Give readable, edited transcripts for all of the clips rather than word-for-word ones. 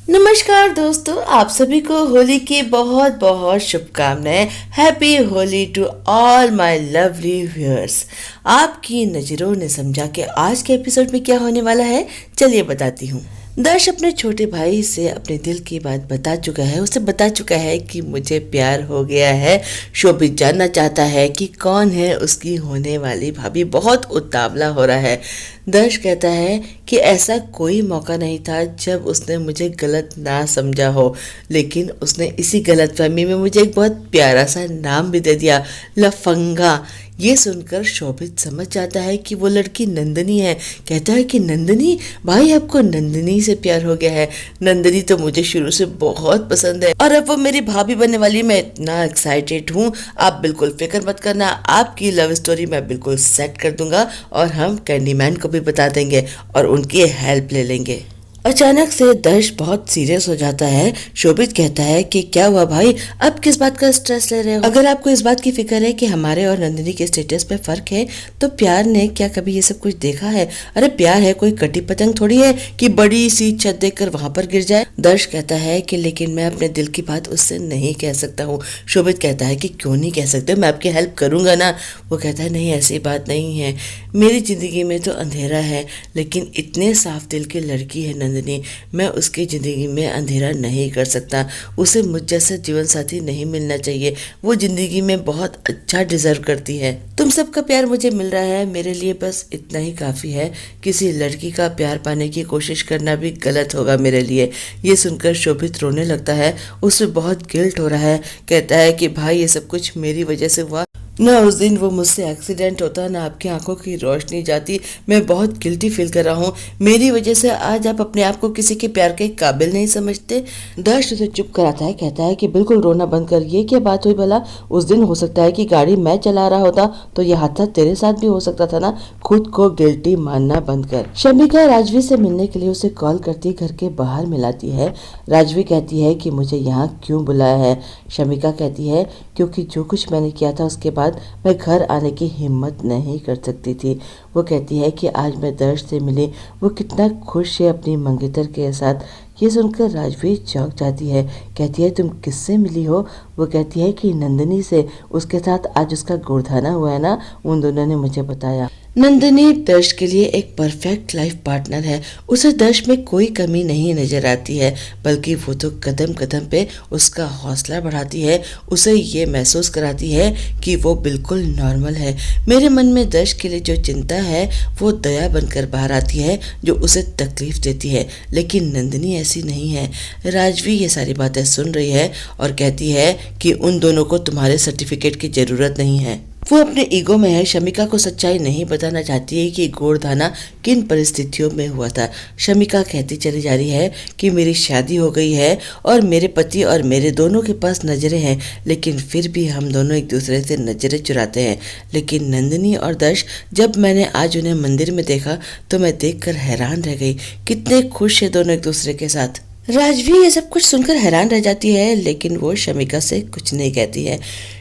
नमस्कार दोस्तों, आप सभी को होली की बहुत बहुत शुभकामनाएं। Happy Holi to all my lovely viewers. आपकी नज़रों ने समझा कि आज के एपिसोड में क्या होने वाला है, चलिए बताती हूँ। दर्श अपने छोटे भाई से अपने दिल की बात बता चुका है। उसे बता चुका है कि मुझे प्यार हो गया है। शोभित जानना चाहता है कि कौन है उसकी होने वाली भाभी। बहुत उतावला हो रहा है। दर्श कहता है कि ऐसा कोई मौका नहीं था जब उसने मुझे गलत ना समझा हो, लेकिन उसने इसी गलतफहमी में मुझे एक बहुत प्यारा सा नाम भी दे दिया, लफंगा। ये सुनकर शोभित समझ जाता है कि वो लड़की नंदिनी है। कहता है कि नंदिनी, भाई आपको नंदिनी से प्यार हो गया है। नंदिनी तो मुझे शुरू से बहुत पसंद है और अब वो मेरी भाभी बनने वाली। मैं इतना एक्साइटेड हूँ, आप बिल्कुल फिक्र मत करना। आपकी लव स्टोरी मैं बिल्कुल सेट कर दूंगा और हम कैंडीमैन को भी बता देंगे और उनकी हेल्प ले लेंगे। अचानक से दर्श बहुत सीरियस हो जाता है। शोभित कहता है कि क्या हुआ भाई, अब किस बात का स्ट्रेस ले रहे हो? अगर आपको इस बात की फिक्र है कि हमारे और नंदिनी के स्टेटस पे फर्क है, तो प्यार ने क्या कभी ये सब कुछ देखा है? अरे प्यार है कोई कटी पतंग थोड़ी है कि बड़ी सी छत देखकर वहां पर गिर जाए। दर्श कहता है कि लेकिन मैं अपने दिल की बात उससे नहीं कह सकता हूँ। शोभित कहता है कि क्यों नहीं कह सकते, मैं आपकी हेल्प करूंगा ना। वो कहता है नहीं, ऐसी बात नहीं है। मेरी जिंदगी में तो अंधेरा है, लेकिन इतने साफ दिल की लड़की है नंदिनी, मैं उसकी जिंदगी में अंधेरा नहीं कर सकता। उसे मुझ जैसा जीवन साथी नहीं मिलना चाहिए। वो जिंदगी में बहुत अच्छा डिजर्व करती है। तुम सबका प्यार मुझे मिल रहा है, मेरे लिए बस इतना ही काफी है। किसी लड़की का प्यार पाने की कोशिश करना भी गलत होगा मेरे लिए। ये सुनकर शोभित रोने लगता है। उसे बहुत गिल्ट हो रहा है। कहता है कि भाई ये सब कुछ मेरी वजह से हुआ ना। उस दिन वो मुझसे एक्सीडेंट होता, ना आपकी आंखों की रोशनी जाती। मैं बहुत गिल्टी फील कर रहा हूँ। मेरी वजह से आज आप अपने आप को किसी के प्यार के काबिल नहीं समझते। दर्श उसे चुप कराता है। कहता है कि बिल्कुल रोना बंद कर। ये क्या बात हुई भला? उस दिन हो सकता है कि गाड़ी मैं चला रहा होता तो यह हादसा तेरे साथ भी हो सकता था ना। खुद को गिल्टी मानना बंद कर। शमिका राजवी से मिलने के लिए उसे कॉल करती घर के बाहर मिलाती है। राजवी कहती है कि मुझे यहाँ क्यों बुलाया है? शमिका कहती है क्योंकि जो कुछ मैंने किया था उसके बाद मैं घर आने की हिम्मत नहीं कर सकती थी। वो कहती है कि आज मैं दर्श से मिली, वो कितना खुश है अपनी मंगेतर के साथ। ये सुनकर राजवी चौंक जाती है। कहती है तुम किससे मिली हो? वो कहती है कि नंदिनी से। उसके साथ आज उसका गुड़धाना हुआ है ना, उन दोनों ने मुझे बताया। नंदिनी दर्श के लिए एक परफेक्ट लाइफ पार्टनर है। उसे दर्श में कोई कमी नहीं नजर आती है, बल्कि वो तो कदम कदम पे उसका हौसला बढ़ाती है। उसे ये महसूस कराती है कि वो बिल्कुल नॉर्मल है। मेरे मन में दर्श के लिए जो चिंता है वो दया बनकर बाहर आती है, जो उसे तकलीफ देती है। लेकिन नंदिनी ऐसी नहीं है। राजवी ये सारी बातें सुन रही है और कहती है कि उन दोनों को तुम्हारे सर्टिफिकेट की जरूरत नहीं है। वो अपने ईगो में है। शमिका को सच्चाई नहीं बताना चाहती है कि गोरधाना किन परिस्थितियों में हुआ था। शमिका कहती चली जा रही है कि मेरी शादी हो गई है और मेरे पति और मेरे दोनों के पास नजरें हैं, लेकिन फिर भी हम दोनों एक दूसरे से नजरें चुराते हैं। लेकिन नंदिनी और दर्श, जब मैंने आज उन्हें मंदिर में देखा तो मैं देखकर हैरान रह गई। कितने खुश है दोनों एक दूसरे के साथ। राजवी ये सब कुछ सुनकर हैरान रह जाती है, लेकिन वो शमिका से कुछ नहीं कहती है।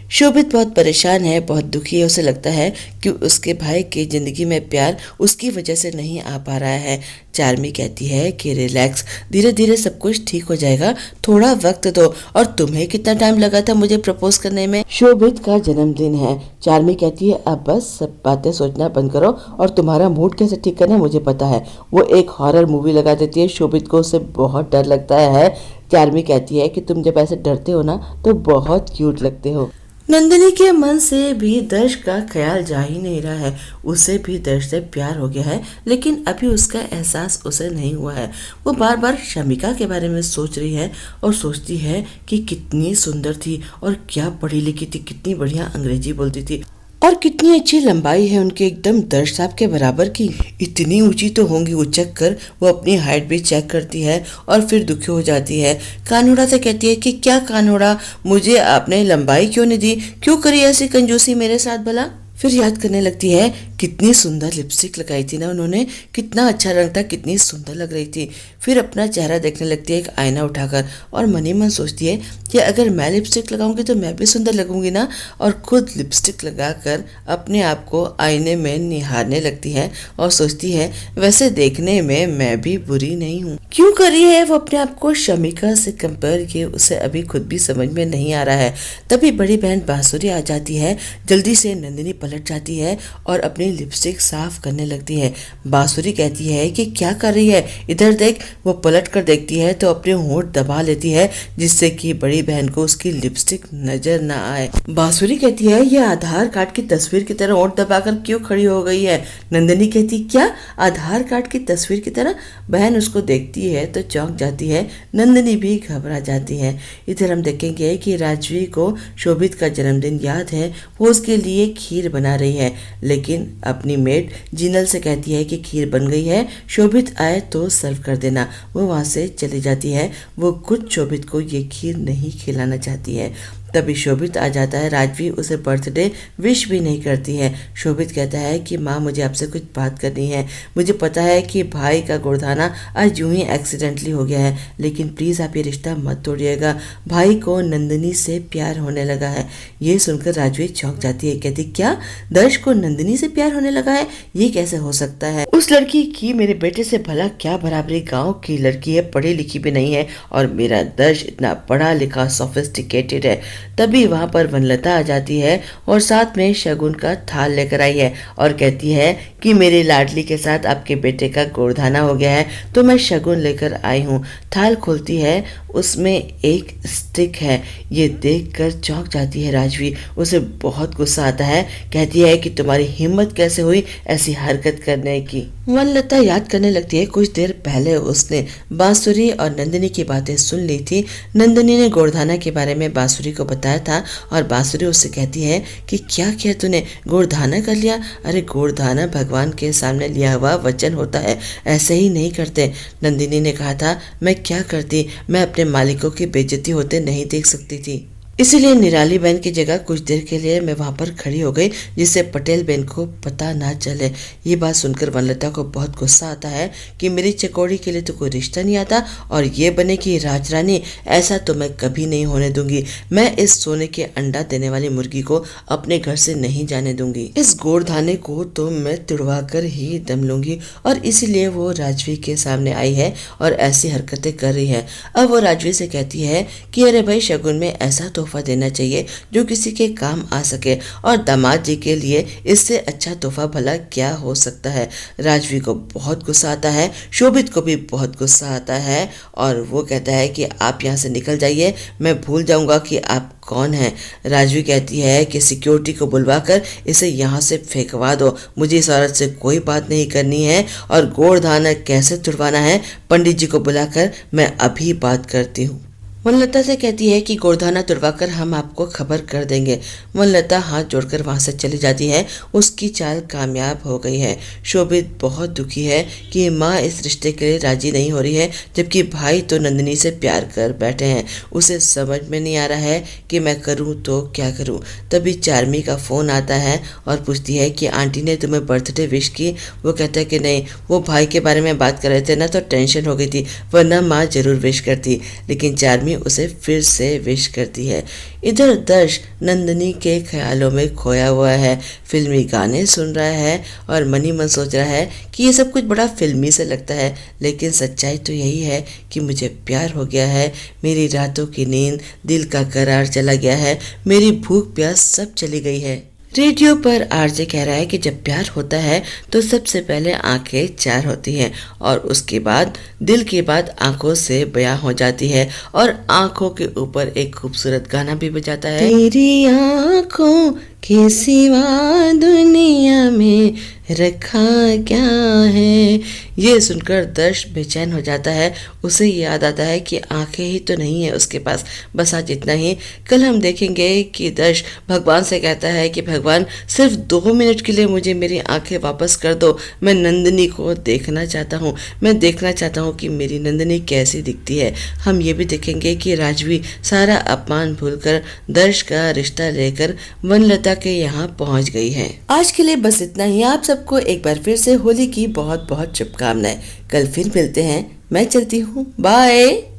शोभित बहुत परेशान है, बहुत दुखी है। उसे लगता है कि उसके भाई की जिंदगी में प्यार उसकी वजह से नहीं आ पा रहा है। चार्मी कहती है कि रिलैक्स, धीरे धीरे सब कुछ ठीक हो जाएगा, थोड़ा वक्त दो। और तुम्हें कितना टाइम लगा था मुझे प्रपोज करने में? शोभित का जन्मदिन है। चार्मी कहती है अब बस सब बातें सोचना बंद करो और तुम्हारा मूड कैसे ठीक करना है मुझे पता है। वो एक हॉरर मूवी लगा देती है। शोभित को उससे बहुत डर लगता है। चार्मी कहती है कि तुम जब ऐसे डरते हो ना तो बहुत क्यूट लगते हो। नंदिनी के मन से भी दर्श का ख्याल जा ही नहीं रहा है। उसे भी दर्श से प्यार हो गया है, लेकिन अभी उसका एहसास उसे नहीं हुआ है। वो बार बार शमिका के बारे में सोच रही है और सोचती है कि कितनी सुंदर थी और क्या पढ़ी लिखी थी, कितनी बढ़िया अंग्रेजी बोलती थी और कितनी अच्छी लंबाई है उनकी, एकदम दर्श साहब के बराबर की। इतनी ऊंची तो होंगी। उचक कर वो अपनी हाइट भी चेक करती है और फिर दुखी हो जाती है। कानोड़ा से कहती है कि क्या कानोड़ा, मुझे आपने लंबाई क्यों नहीं दी? क्यों करी ऐसी कंजूसी मेरे साथ भला? फिर याद करने लगती है कितनी सुंदर लिपस्टिक लगाई थी ना उन्होंने, कितना अच्छा रंग था, कितनी सुंदर लग रही थी। फिर अपना चेहरा देखने लगती है एक आईना उठाकर और मन ही मन सोचती है कि अगर मैं लिपस्टिक लगाऊंगी तो मैं भी सुंदर लगूंगी ना। और खुद लिपस्टिक लगाकर अपने आप को आईने में निहारने लगती है और सोचती है वैसे देखने में मैं भी बुरी नहीं हूँ। क्यों कर रही है वो अपने आप को शमिका से कंपेयर, किए उसे अभी खुद भी समझ में नहीं आ रहा है। तभी बड़ी बहन बांसुरी आ जाती है। जल्दी से नंदिनी पलट जाती है और अपनी लिपस्टिक साफ करने लगती है। बांसुरी कहती है कि क्या कर रही है, इधर देख। वो पलट कर देखती है तो अपने होंठ दबा लेती है जिससे कि बड़ी बहन को उसकी लिपस्टिक नजर न आए। बांसुरी कहती है ये आधार कार्ड की तस्वीर की तरह होंठ दबाकर क्यों खड़ी हो गई है। नंदिनी कहती क्या आधार कार्ड की तस्वीर की तरह। बहन उसको देखती है तो चौंक जाती है। नंदिनी भी घबरा जाती है। इधर हम देखेंगे कि राजवी को शोभित का जन्मदिन याद है। वो उसके लिए खीर बना रही है, लेकिन अपनी मेड जिनल से कहती है कि खीर बन गई है, शोभित आए तो सर्व कर देना। वो वहाँ से चली जाती है। वो खुद शोभित को ये खीर नहीं खिलाना चाहती है। तभी शोभित आ जाता है। राजवी उसे बर्थडे विश भी नहीं करती है। शोभित कहता है कि माँ मुझे आपसे कुछ बात करनी है। मुझे पता है कि भाई का गुड़धाना आज यूं ही एक्सीडेंटली हो गया है, लेकिन प्लीज़ आप ये रिश्ता मत तोड़िएगा। भाई को नंदिनी से प्यार होने लगा है। ये सुनकर राजवी चौंक जाती है। कहती क्या दर्श को नंदिनी से प्यार होने लगा है, ये कैसे हो सकता है। उस लड़की की मेरे बेटे से भला क्या बराबरी। गाँव की लड़की है, पढ़ी लिखी भी नहीं है, और मेरा दर्श इतना पढ़ा लिखा सोफिस्टिकेटेड है। तभी वहाँ पर वनलता आ जाती है और साथ में शगुन का थाल लेकर आई है और कहती है कि मेरी लाडली के साथ आपके बेटे का गोरधाना हो गया है तो मैं शगुन लेकर आई हूँ। थाल खोलती है, उसमें एक स्टिक है। ये देखकर चौंक जाती है राजवी। उसे बहुत गुस्सा आता है। कहती है कि तुम्हारी हिम्मत कैसे हुई ऐसी हरकत करने की। वनलता याद करने लगती है कुछ देर पहले उसने बांसुरी और नंदिनी की बातें सुन ली थी। नंदिनी ने गोरधाना के बारे में बांसुरी को बताया था और बांसुरी उससे कहती है कि क्या किया तूने, गोरधाना कर लिया। अरे गोरधाना भगवान के सामने लिया हुआ वचन होता है, ऐसे ही नहीं करते। नंदिनी ने कहा था मैं क्या करती, मैं अपने मालिकों की बेइज्जती होते नहीं देख सकती थी, इसीलिए निराली बहन की जगह कुछ देर के लिए मैं वहां पर खड़ी हो गई जिससे पटेल बहन को पता ना चले। ये बात सुनकर वनलता को बहुत गुस्सा आता है कि मेरी चकोड़ी के लिए तो कोई रिश्ता नहीं आता और ये बने की राजरानी, ऐसा तो मैं कभी नहीं होने दूंगी। मैं इस सोने के अंडा देने वाली मुर्गी को अपने घर से नहीं जाने दूंगी। इस गोरधाने को तो मैं तुड़वा कर ही दम लूंगी। और इसीलिए वो राजवी के सामने आई है और ऐसी हरकतें कर रही है। अब वो राजवी से कहती है कि अरे भाई शगुन में ऐसा तोहफा देना चाहिए जो किसी के काम आ सके, और दामाद जी के लिए इससे अच्छा तोहफा भला क्या हो सकता है। राजवी को बहुत गुस्सा आता है, शोभित को भी बहुत गुस्सा आता है और वो कहता है कि आप यहाँ से निकल जाइए, मैं भूल जाऊंगा कि आप कौन है। राजवी कहती है कि सिक्योरिटी को बुलवाकर इसे यहाँ से फेंकवा दो, मुझे इस औरत से कोई बात नहीं करनी है और गोरधाना कैसे तुड़वाना है पंडित जी को बुलाकर मैं अभी बात करती हूँ। वनलता से कहती है कि गोरधाना तुड़वाकर हम आपको खबर कर देंगे। वनलता हाथ जोड़कर वहां से चली जाती है। उसकी चाल कामयाब हो गई है। शोभित बहुत दुखी है कि माँ इस रिश्ते के लिए राजी नहीं हो रही है, जबकि भाई तो नंदिनी से प्यार कर बैठे हैं। उसे समझ में नहीं आ रहा है कि मैं करूँ तो क्या करूँ। तभी चार्मी का फ़ोन आता है और पूछती है कि आंटी ने तुम्हें बर्थडे विश की। वो कहता है कि नहीं, वो भाई के बारे में बात कर रहे थे ना तो टेंशन हो गई थी, वरना माँ जरूर विश करती। लेकिन चार्मी उसे फिर से विश करती है। इधर दर्श नंदिनी के ख्यालों में खोया हुआ है, फिल्मी गाने सुन रहा है और मनी मन सोच रहा है कि ये सब कुछ बड़ा फिल्मी से लगता है, लेकिन सच्चाई तो यही है कि मुझे प्यार हो गया है। मेरी रातों की नींद, दिल का करार चला गया है, मेरी भूख प्यास सब चली गई है। रेडियो पर आरजे कह रहा है कि जब प्यार होता है तो सबसे पहले आंखें चार होती हैं और उसके बाद दिल की बात आंखों से बयां हो जाती है और आंखों के ऊपर एक खूबसूरत गाना भी बजाता है। तेरी आंखों के सिवा दुनिया में रखा क्या है। ये सुनकर दर्श बेचैन हो जाता है। उसे याद आता है कि आंखें ही तो नहीं है उसके पास। बस आज इतना ही। कल हम देखेंगे कि दर्श भगवान से कहता है कि भगवान सिर्फ 2 मिनट के लिए मुझे मेरी आंखें वापस कर दो, मैं नंदिनी को देखना चाहता हूँ। मैं देखना चाहता हूँ कि मेरी नंदिनी कैसी दिखती है। हम ये भी देखेंगे कि राजवी सारा अपमान भूलकर दर्श का रिश्ता लेकर वनलता के यहाँ पहुँच गई है। आज के लिए बस इतना ही। आप सबको एक बार फिर से होली की बहुत बहुत शुभकामनाएं। कल फिर मिलते हैं। मैं चलती हूँ। बाय।